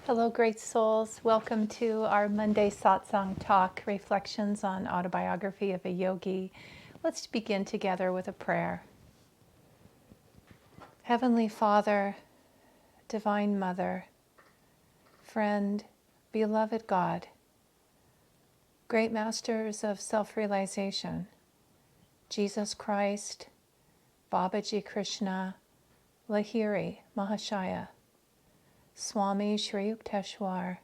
Hello, great souls. Welcome to our Monday Satsang talk, reflections on Autobiography of a Yogi. Let's begin together with a prayer. Heavenly Father, Divine Mother, friend, beloved God, great masters of self-realization, Jesus Christ, Babaji Krishna, Lahiri Mahashaya, Swami Shri Yukteswar,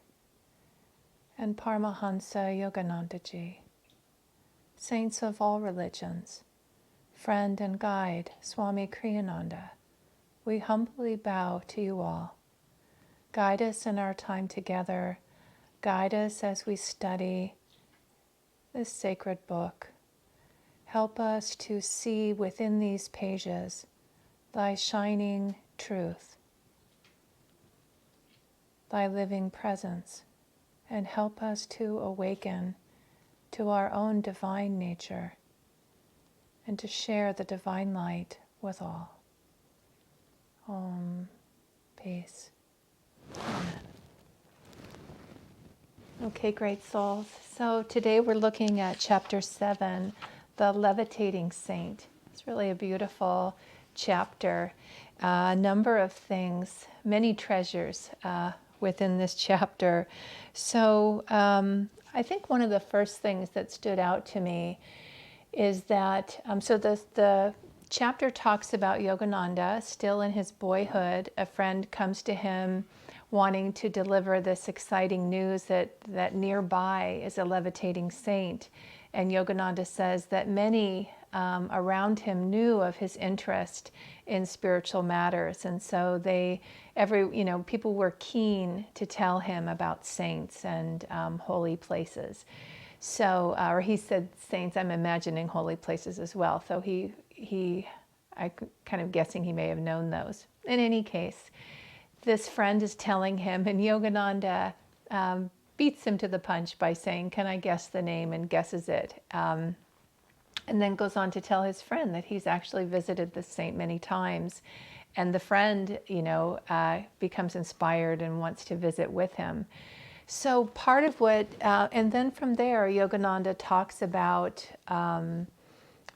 and Paramahansa Yoganandaji, saints of all religions, friend and guide Swami Kriyananda, we humbly bow to you all. Guide us in our time together. Guide us as we study this sacred book. Help us to see within these pages thy shining truth, thy living presence, and help us to awaken to our own divine nature and to share the divine light with all. Om. Peace. Amen. Okay, great souls. So today we're looking at chapter 7, the Levitating Saint. It's really a beautiful chapter. A number of things, many treasures within this chapter. So I think one of the first things that stood out to me is that, the chapter talks about Yogananda, still in his boyhood. A friend comes to him wanting to deliver this exciting news that nearby is a levitating saint. And Yogananda says that many around him knew of his interest in spiritual matters. And so people were keen to tell him about saints and holy places. So, or he said saints, I'm imagining holy places as well. So I'm kind of guessing he may have known those. In any case, this friend is telling him, and Yogananda beats him to the punch by saying, can I guess the name, and guesses it. And then goes on to tell his friend that he's actually visited this saint many times. And the friend, becomes inspired and wants to visit with him. So part of what, and then from there, Yogananda talks about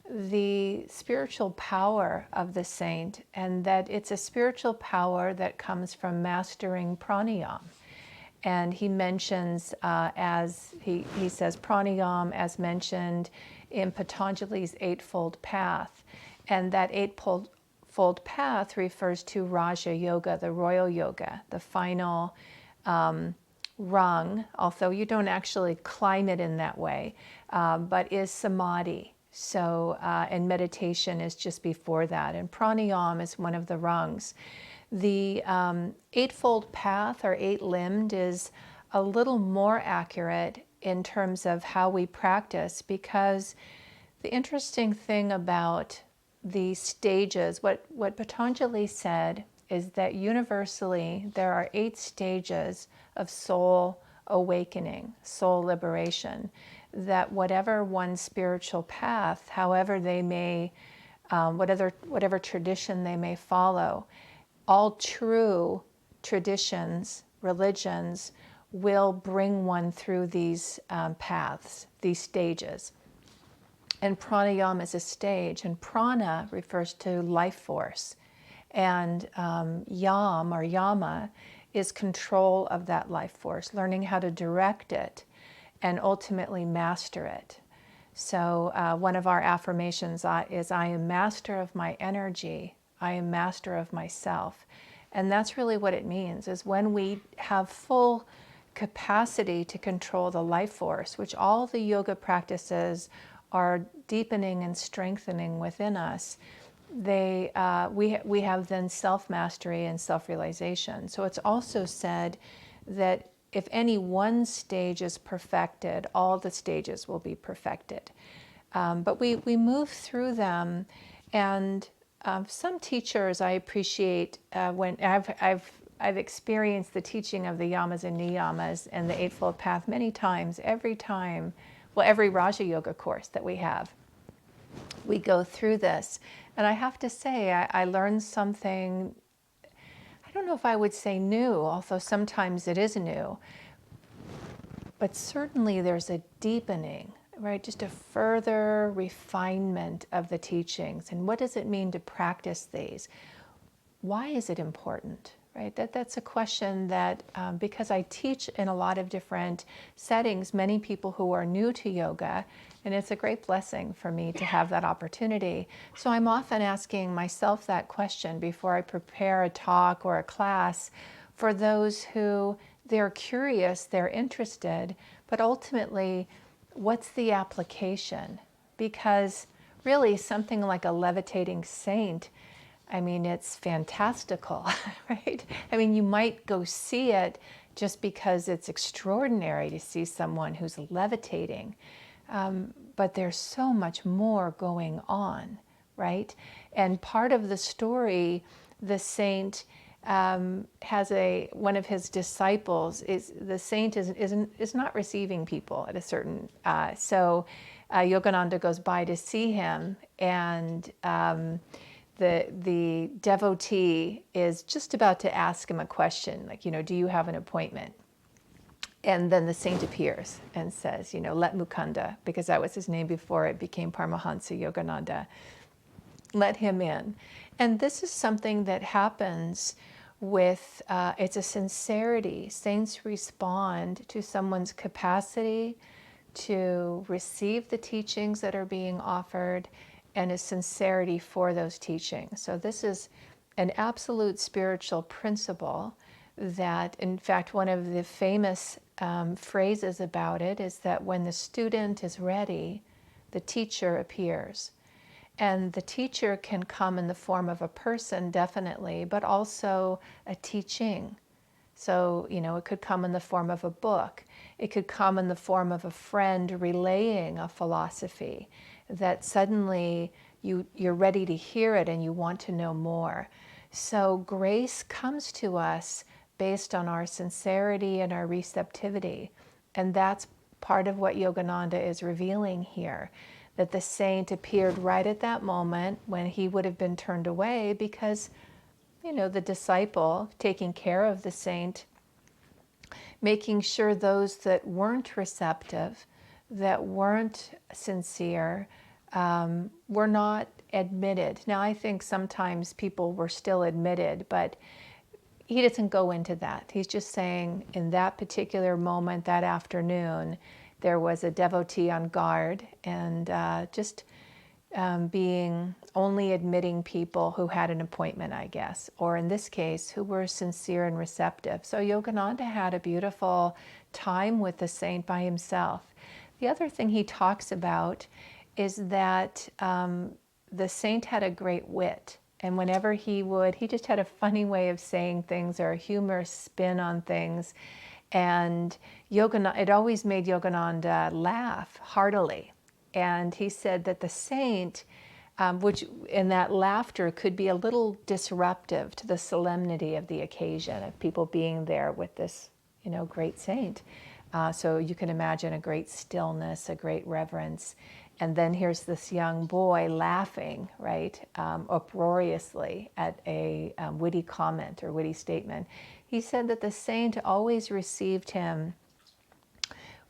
the spiritual power of the saint, and that it's a spiritual power that comes from mastering pranayama. And he mentions, he says, pranayama as mentioned in Patanjali's Eightfold Path. And that Eightfold Path refers to Raja Yoga, the royal yoga, the final rung, although you don't actually climb it in that way, but is samadhi. So, and meditation is just before that. And pranayama is one of the rungs. The Eightfold Path, or eight-limbed, is a little more accurate in terms of how we practice, because the interesting thing about the stages, what Patanjali said is that universally there are 8 stages of soul awakening, soul liberation, that whatever one's spiritual path, however they may, whatever tradition they may follow, all true traditions, religions, will bring one through these paths, these stages. And pranayama is a stage, and prana refers to life force. And yam, or yama, is control of that life force, learning how to direct it and ultimately master it. So one of our affirmations is, I am master of my energy, I am master of myself. And that's really what it means, is when we have full capacity to control the life force, which all the yoga practices are deepening and strengthening within us, we have then self-mastery and self-realization. So it's also said that if any one stage is perfected, all the stages will be perfected. But we move through them, and some teachers I appreciate when I've experienced the teaching of the yamas and niyamas and the Eightfold Path many times. Every Raja Yoga course that we have, we go through this. And I have to say, I learned something, I don't know if I would say new, although sometimes it is new, but certainly there's a deepening, right? Just a further refinement of the teachings. And what does it mean to practice these? Why is it important, right? That's a question that, because I teach in a lot of different settings, many people who are new to yoga, and it's a great blessing for me to have that opportunity. So I'm often asking myself that question before I prepare a talk or a class for those who they're curious, they're interested, but ultimately, what's the application? Because really, something like a levitating saint, I mean, it's fantastical, right? I mean, you might go see it just because it's extraordinary to see someone who's levitating. But there's so much more going on, right? And part of the story, the saint has one of his disciples is the saint is not receiving people at a certain Yogananda goes by to see him, and the devotee is just about to ask him a question, like, do you have an appointment? And then the saint appears and says, let Mukunda, because that was his name before it became Paramahansa Yogananda, let him in. And this is something that happens with, it's a sincerity. Saints respond to someone's capacity to receive the teachings that are being offered and a sincerity for those teachings. So this is an absolute spiritual principle that, in fact, one of the famous phrases about it is that when the student is ready, the teacher appears. And the teacher can come in the form of a person, definitely, but also a teaching. So, it could come in the form of a book. It could come in the form of a friend relaying a philosophy that suddenly you're ready to hear it and you want to know more. So grace comes to us based on our sincerity and our receptivity. And that's part of what Yogananda is revealing here, that the saint appeared right at that moment when he would have been turned away because, the disciple taking care of the saint, making sure those that weren't receptive, that weren't sincere, were not admitted. Now, I think sometimes people were still admitted, but he doesn't go into that. He's just saying in that particular moment, that afternoon, there was a devotee on guard and just being only admitting people who had an appointment, I guess, or in this case, who were sincere and receptive. So Yogananda had a beautiful time with the saint by himself. The other thing he talks about is that the saint had a great wit. And whenever he just had a funny way of saying things or a humorous spin on things. And it always made Yogananda laugh heartily. And he said that the saint, which in that laughter could be a little disruptive to the solemnity of the occasion of people being there with this, great saint. So you can imagine a great stillness, a great reverence. And then here's this young boy laughing, right, uproariously at a witty comment or witty statement. He said that the saint always received him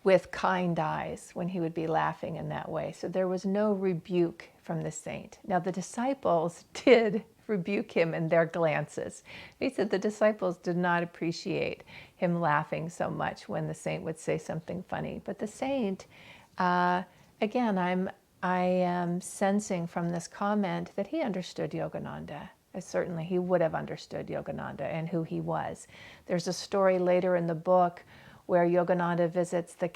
with kind eyes when he would be laughing in that way. So there was no rebuke from the saint. Now the disciples did rebuke him in their glances. He said the disciples did not appreciate him laughing so much when the saint would say something funny. But the saint, again, I am sensing from this comment that he understood Yogananda. Certainly he would have understood Yogananda and who he was. There's a story later in the book where Yogananda visits the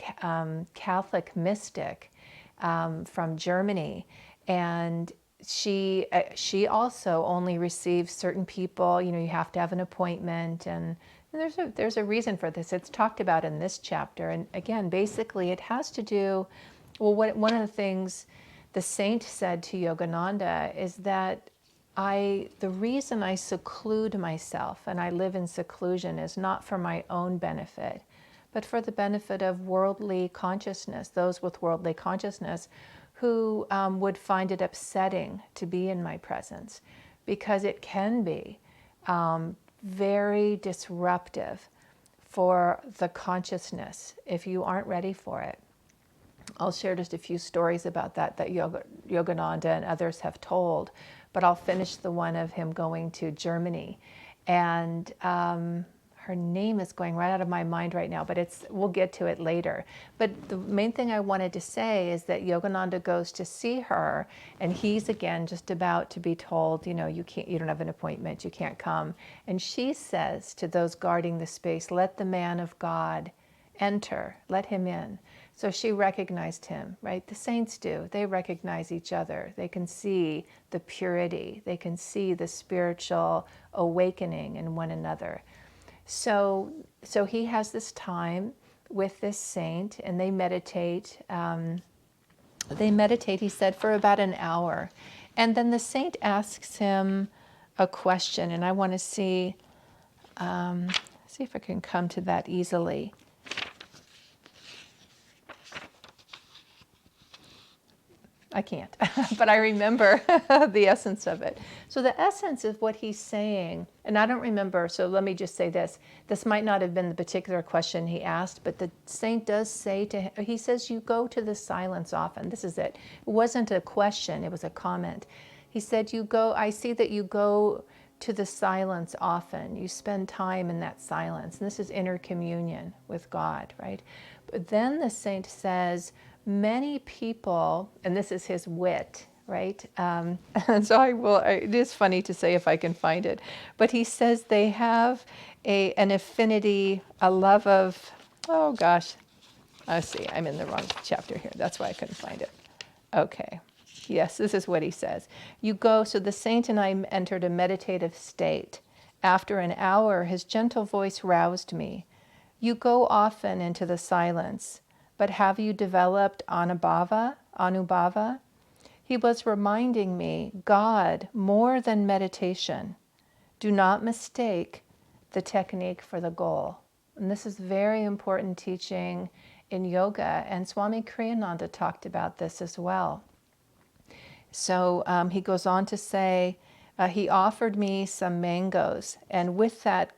Catholic mystic from Germany, and she also only receives certain people. You have to have an appointment, and there's a reason for this. It's talked about in this chapter, and again, basically, it has to do. Well, one of the things the saint said to Yogananda is that the reason I seclude myself and I live in seclusion is not for my own benefit, but for the benefit of worldly consciousness, those with worldly consciousness who would find it upsetting to be in my presence, because it can be very disruptive for the consciousness if you aren't ready for it. I'll share just a few stories about that Yogananda and others have told, but I'll finish the one of him going to Germany. And her name is going right out of my mind right now, but we'll get to it later. But the main thing I wanted to say is that Yogananda goes to see her, and he's again just about to be told, you don't have an appointment, you can't come. And she says to those guarding the space, let the man of God enter, let him in. So she recognized him, right? The saints do. They recognize each other. They can see the purity. They can see the spiritual awakening in one another. So he has this time with this saint, and they meditate. He said, for about an hour. And then the saint asks him a question, and I want to see if I can come to that easily. I can't, but I remember the essence of it. So the essence of what he's saying, and I don't remember, so let me just say this. This might not have been the particular question he asked, but the saint does say to him, he says, you go to the silence often. This is it. It wasn't a question, it was a comment. He said, I see that you go to the silence often. You spend time in that silence. And this is inner communion with God, right? But then the saint says, many people, and this is his wit, right? And so it is funny to say if I can find it, but he says they have an affinity, a love of, oh gosh, I see, I'm in the wrong chapter here. That's why I couldn't find it. Okay. Yes, this is what he says. So the saint and I entered a meditative state. After an hour, his gentle voice roused me. You go often into the silence. But have you developed Anubhava? He was reminding me, God, more than meditation. Do not mistake the technique for the goal. And this is very important teaching in yoga, and Swami Kriyananda talked about this as well. So he goes on to say, he offered me some mangoes, and with that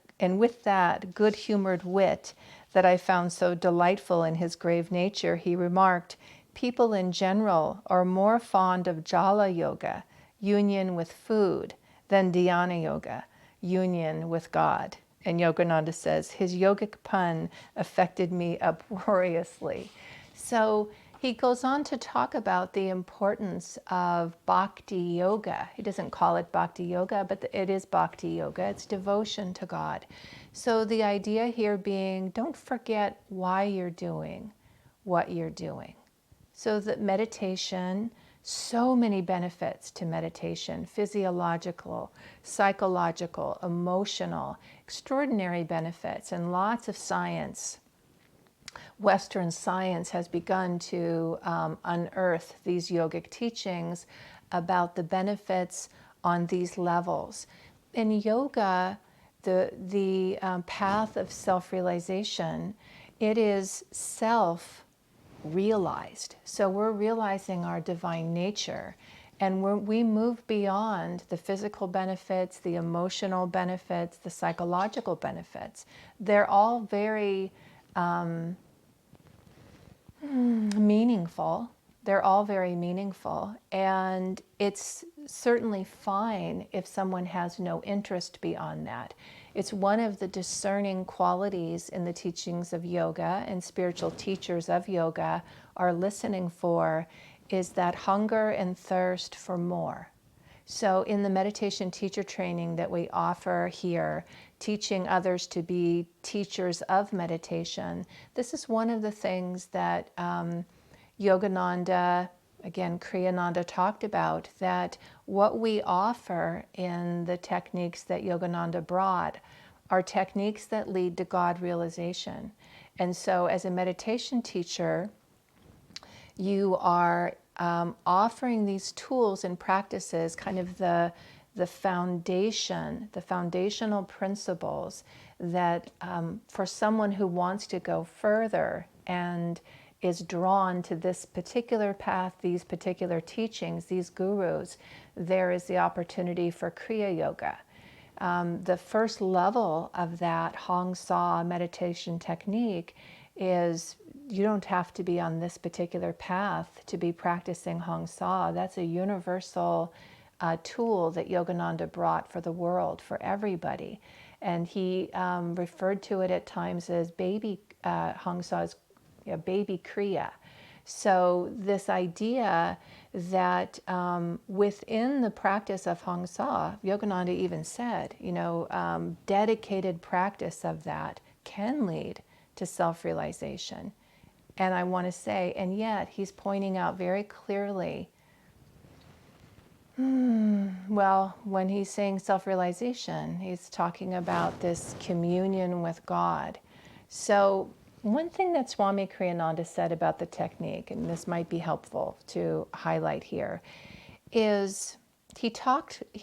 good-humored wit that I found so delightful in his grave nature, he remarked, people in general are more fond of Jala Yoga, union with food, than Dhyana Yoga, union with God. And Yogananda says, his yogic pun affected me uproariously. So he goes on to talk about the importance of Bhakti Yoga. He doesn't call it Bhakti Yoga, but it is Bhakti Yoga. It's devotion to God. So the idea here being, don't forget why you're doing what you're doing. So that meditation, so many benefits to meditation, physiological, psychological, emotional, extraordinary benefits, and lots of science. Western science has begun to unearth these yogic teachings about the benefits on these levels. In yoga, the path of self-realization, it is self-realized. So we're realizing our divine nature, and we move beyond the physical benefits, the emotional benefits, the psychological benefits. They're all very meaningful. They're all very meaningful, and it's certainly fine if someone has no interest beyond that. It's one of the discerning qualities in the teachings of yoga, and spiritual teachers of yoga are listening for, is that hunger and thirst for more. So in the meditation teacher training that we offer here, teaching others to be teachers of meditation, this is one of the things that Yogananda, again, Kriyananda talked about, that what we offer in the techniques that Yogananda brought are techniques that lead to God realization. And so as a meditation teacher, you are offering these tools and practices, kind of the foundation, the foundational principles that for someone who wants to go further and is drawn to this particular path, these particular teachings, these gurus, there is the opportunity for Kriya Yoga. The first level of that Hong Sa meditation technique is you don't have to be on this particular path to be practicing Hong Sa. That's a universal tool that Yogananda brought for the world, for everybody. And he referred to it at times as baby Hong Sa, as baby Kriya. So this idea that within the practice of Hong Sa, Yogananda even said, dedicated practice of that can lead to self-realization. And I want to say, and yet he's pointing out very clearly, well, when he's saying self-realization, he's talking about this communion with God. So one thing that Swami Kriyananda said about the technique, and this might be helpful to highlight here, is he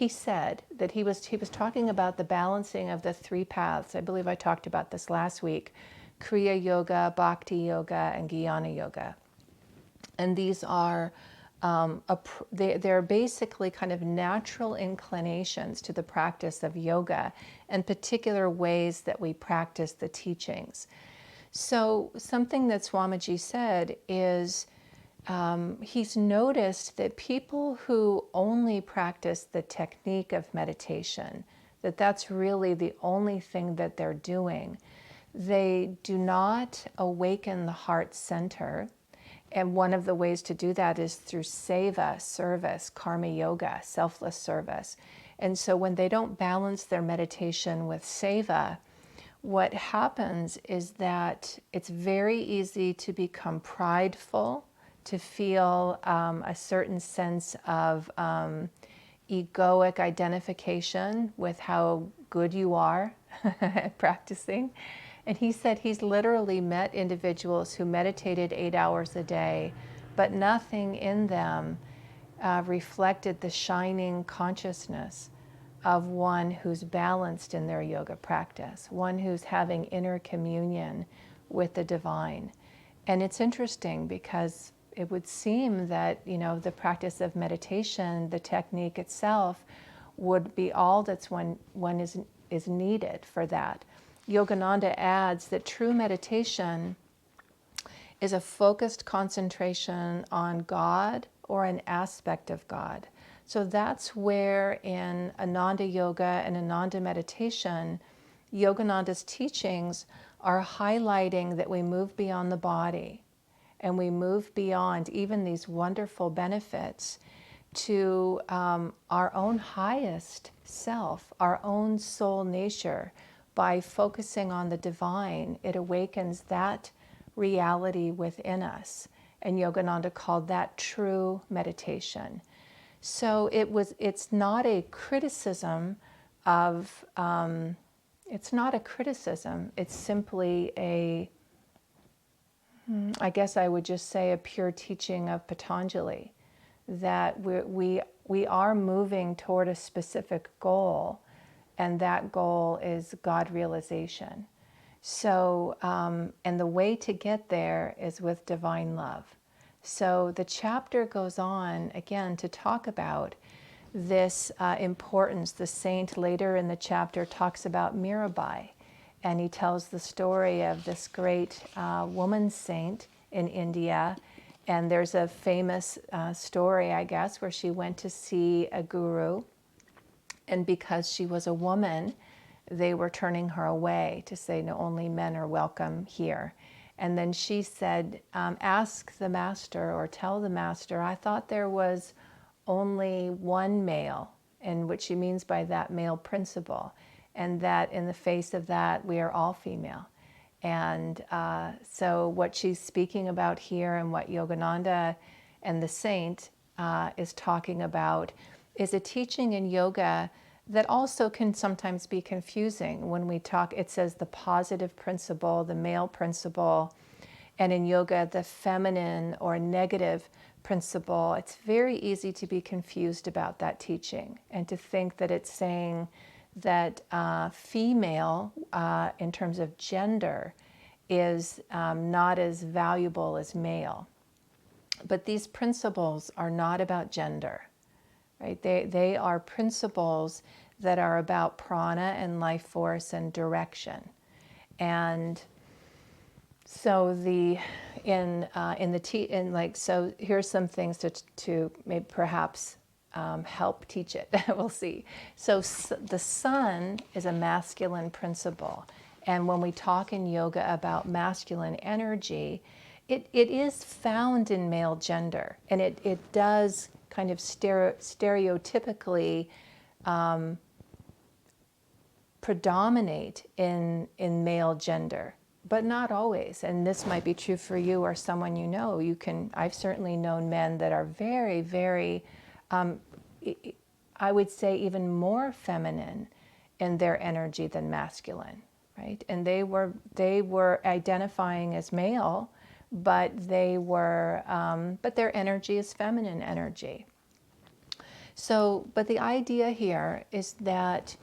said that he was talking about the balancing of the three paths. I believe I talked about this last week: Kriya Yoga, Bhakti Yoga, and Jnana Yoga. And these are they're basically kind of natural inclinations to the practice of yoga and particular ways that we practice the teachings. So something that Swamiji said is he's noticed that people who only practice the technique of meditation, that's really the only thing that they're doing, they do not awaken the heart center. And one of the ways to do that is through seva, service, karma yoga, selfless service. And so when they don't balance their meditation with seva, what happens is that it's very easy to become prideful, to feel a certain sense of egoic identification with how good you are at practicing. And he said he's literally met individuals who meditated 8 hours a day, but nothing in them reflected the shining consciousness of one who's balanced in their yoga practice, one who's having inner communion with the divine. And it's interesting because it would seem that, the practice of meditation, the technique itself, would be all that's one is needed for that. Yogananda adds that true meditation is a focused concentration on God or an aspect of God. So that's where in Ananda Yoga and Ananda meditation, Yogananda's teachings are highlighting that we move beyond the body and we move beyond even these wonderful benefits to our own highest self, our own soul nature. By focusing on the divine, it awakens that reality within us. And Yogananda called that true meditation. So it's not a criticism of, it's simply I guess I would just say a pure teaching of Patanjali, that we are moving toward a specific goal, and that goal is God realization. So, and the way to get there is with divine love. So the chapter goes on again to talk about this importance. The saint later in the chapter talks about Mirabai, and he tells the story of this great woman saint in India. And there's a famous story, I guess, where she went to see a guru, and because she was a woman, they were turning her away to say, no, only men are welcome here. And then she said, ask the master or tell the master, I thought there was only one male, and what she means by that, male principle, and that in the face of that, we are all female. And so what she's speaking about here and what Yogananda and the saint is talking about is a teaching in yoga that also can sometimes be confusing. When we talk, it says the positive principle, the male principle, and in yoga, the feminine or negative principle. It's very easy to be confused about that teaching and to think that it's saying that female, in terms of gender, is not as valuable as male. But these principles are not about gender. Right? They are principles that are about prana and life force and direction. And so so here's some things to maybe perhaps help teach it. We'll see. So the sun is a masculine principle, and when we talk in yoga about masculine energy, it is found in male gender, and it does kind of stereotypically predominate in male gender, but not always. And this might be true for you or someone you know. I've certainly known men that are very, very, I would say even more feminine in their energy than masculine, right? And they were identifying as male, but but their energy is feminine energy. So, but the idea here is that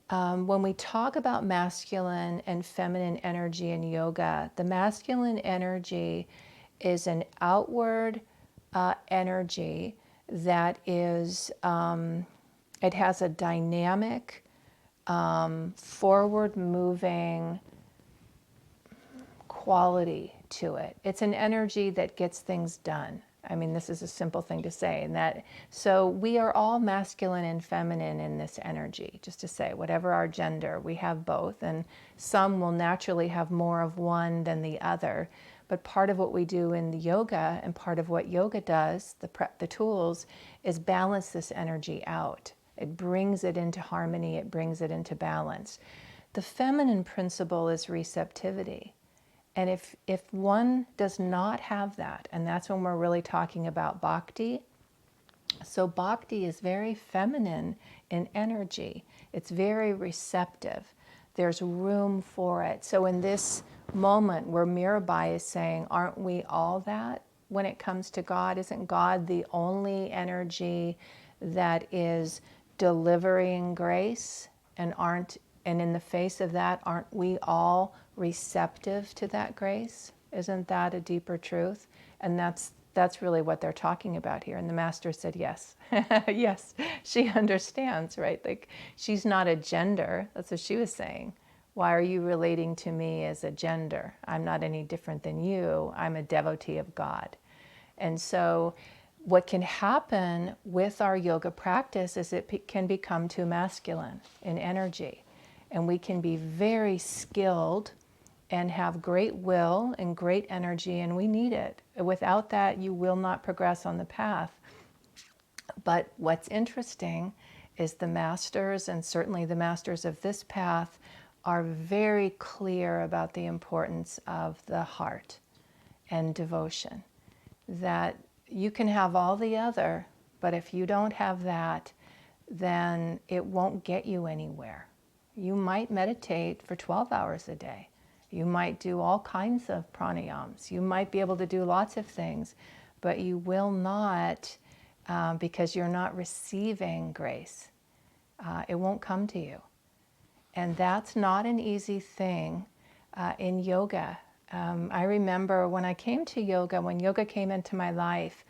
when we talk about masculine and feminine energy in yoga, the masculine energy is an outward energy that is, it has a dynamic, forward-moving quality to it. It's an energy that gets things done. I mean, this is a simple thing to say, so we are all masculine and feminine in this energy, just to say, whatever our gender, we have both, and some will naturally have more of one than the other. But part of what we do in the yoga, and part of what yoga does, the tools, is balance this energy out. It brings it into harmony, it brings it into balance. The feminine principle is receptivity. And if one does not have that, and that's when we're really talking about bhakti. So bhakti is very feminine in energy. It's very receptive. There's room for it. So in this moment where Mirabai is saying, aren't we all that when it comes to God? Isn't God the only energy that is delivering grace? And in the face of that, aren't we all receptive to that grace? Isn't that a deeper truth? And that's really what they're talking about here. And the master said, yes, yes, she understands, right? Like, she's not a gender. That's what she was saying. Why are you relating to me as a gender? I'm not any different than you. I'm a devotee of God. And so what can happen with our yoga practice is it can become too masculine in energy. And we can be very skilled and have great will and great energy, and we need it. Without that, you will not progress on the path. But what's interesting is the masters, and certainly the masters of this path, are very clear about the importance of the heart and devotion. That you can have all the other, but if you don't have that, then it won't get you anywhere. You might meditate for 12 hours a day. You might do all kinds of pranayams. You might be able to do lots of things, but you will not, because you're not receiving grace. It won't come to you. And that's not an easy thing in yoga. I remember when I came to yoga, when yoga came into my life,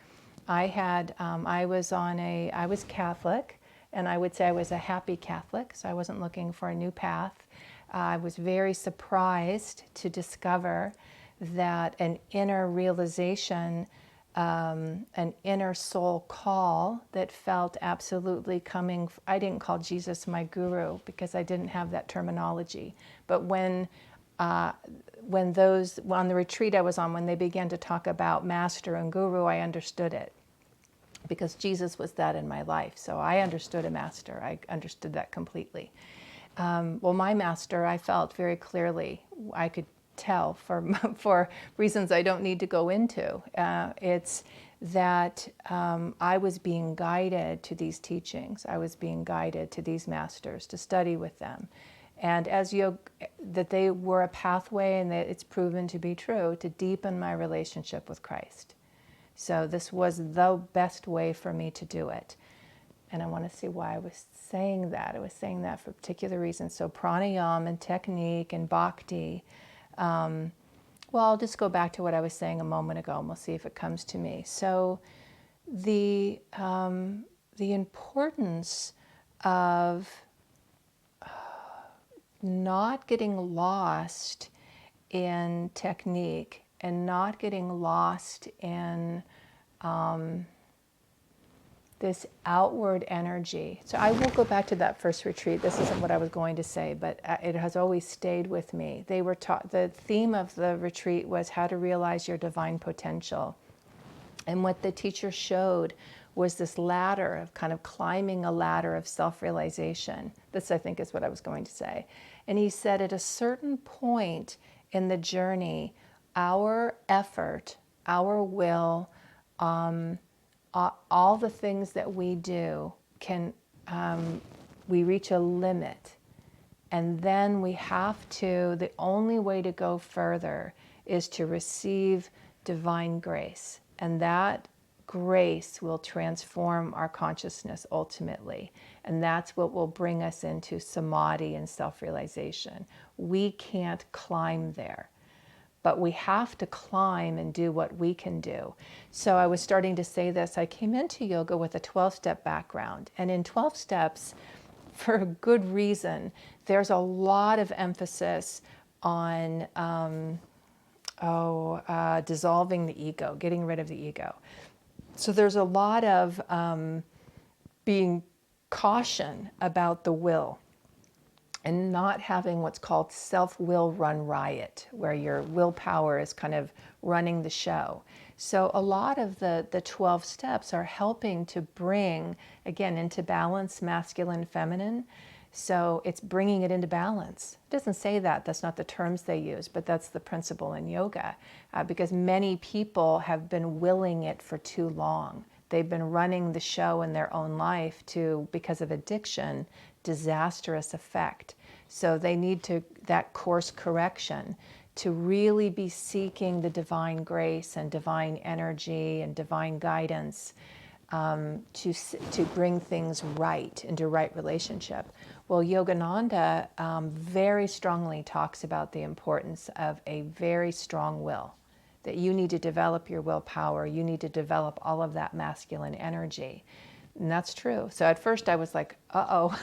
I was Catholic, and I would say I was a happy Catholic, so I wasn't looking for a new path. I was very surprised to discover that an inner realization, an inner soul call that felt absolutely coming. I didn't call Jesus my guru because I didn't have that terminology. But when those, on the retreat I was on, when they began to talk about master and guru, I understood it. Because Jesus was that in my life. So I understood a master. I understood that completely. Well, my master, I felt very clearly, I could tell for reasons I don't need to go into. It's that I was being guided to these teachings. I was being guided to these masters to study with them. And that they were a pathway, and that it's proven to be true, to deepen my relationship with Christ. So this was the best way for me to do it. And I want to see why I was saying that. I was saying that for particular reasons. So pranayama and technique and bhakti. Well, I'll just go back to what I was saying a moment ago, and we'll see if it comes to me. So the importance of not getting lost in technique and not getting lost in this outward energy. So I will go back to that first retreat. This isn't what I was going to say, but it has always stayed with me. They were taught, the theme of the retreat was how to realize your divine potential. And what the teacher showed was this ladder of kind of climbing a ladder of self-realization. This, I think, is what I was going to say. And he said at a certain point in the journey, our effort, our will, all the things that we do can, we reach a limit. And then we have to, the only way to go further is to receive divine grace. And that grace will transform our consciousness ultimately. And that's what will bring us into samadhi and self-realization. We can't climb there, but we have to climb and do what we can do. So I was starting to say this. I came into yoga with a 12-step background. And in 12 steps, for a good reason, there's a lot of emphasis on dissolving the ego, getting rid of the ego. So there's a lot of being caution about the will and not having what's called self-will run riot, where your willpower is kind of running the show. So a lot of the 12 steps are helping to bring, again, into balance masculine, feminine. So it's bringing it into balance. It doesn't say that, that's not the terms they use, but that's the principle in yoga, because many people have been willing it for too long. They've been running the show in their own life to, because of addiction, disastrous effect. So they need to, that course correction, to really be seeking the divine grace and divine energy and divine guidance to bring things right, into right relationship. Well, Yogananda very strongly talks about the importance of a very strong will, that you need to develop your willpower, you need to develop all of that masculine energy. And that's true. So at first I was like, uh-oh.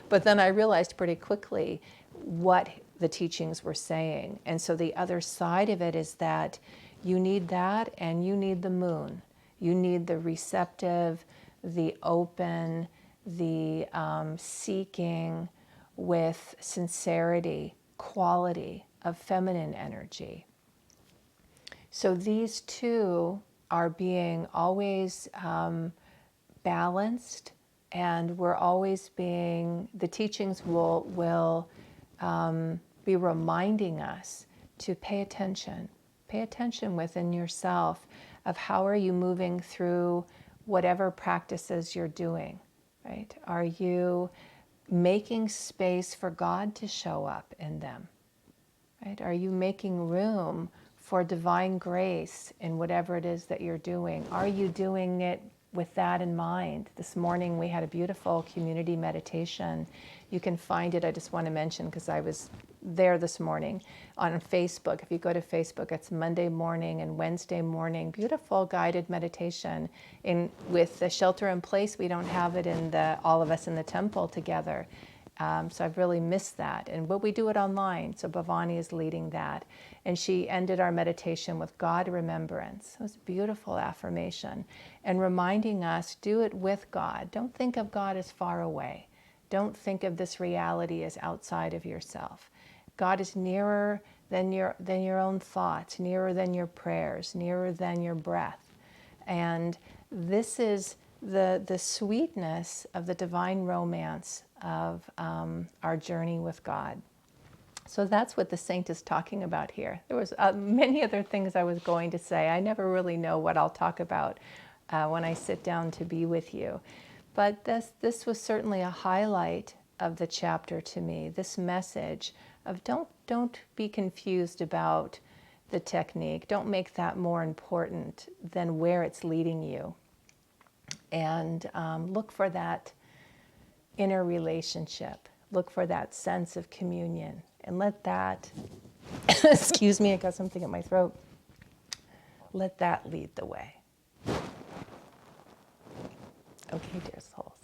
But then I realized pretty quickly what the teachings were saying. And so the other side of it is that you need that, and you need the moon. You need the receptive, the open, the seeking with sincerity, quality of feminine energy. So these two are being always balanced, and we're always being, the teachings will be reminding us to pay attention. Pay attention within yourself of how are you moving through whatever practices you're doing, right? Are you making space for God to show up in them, right? Are you making room for divine grace in whatever it is that you're doing? Are you doing it with that in mind? This morning we had a beautiful community meditation. You can find it, I just want to mention, because I was there this morning on Facebook. If you go to Facebook, it's Monday morning and Wednesday morning. Beautiful guided meditation. With the shelter in place, we don't have it in all of us in the temple together. So I've really missed that. But we do it online. So Bhavani is leading that. And she ended our meditation with God remembrance. It was a beautiful affirmation. And reminding us, do it with God. Don't think of God as far away. Don't think of this reality as outside of yourself. God is nearer than your own thoughts, nearer than your prayers, nearer than your breath. And this is the sweetness of the divine romance of our journey with God. So that's what the saint is talking about here. There was many other things I was going to say. I never really know what I'll talk about when I sit down to be with you. But this was certainly a highlight of the chapter to me, this message of don't be confused about the technique. Don't make that more important than where it's leading you. And look for that inner relationship. Look for that sense of communion. And let that, excuse me, I got something in my throat. Let that lead the way. Okay, dear souls.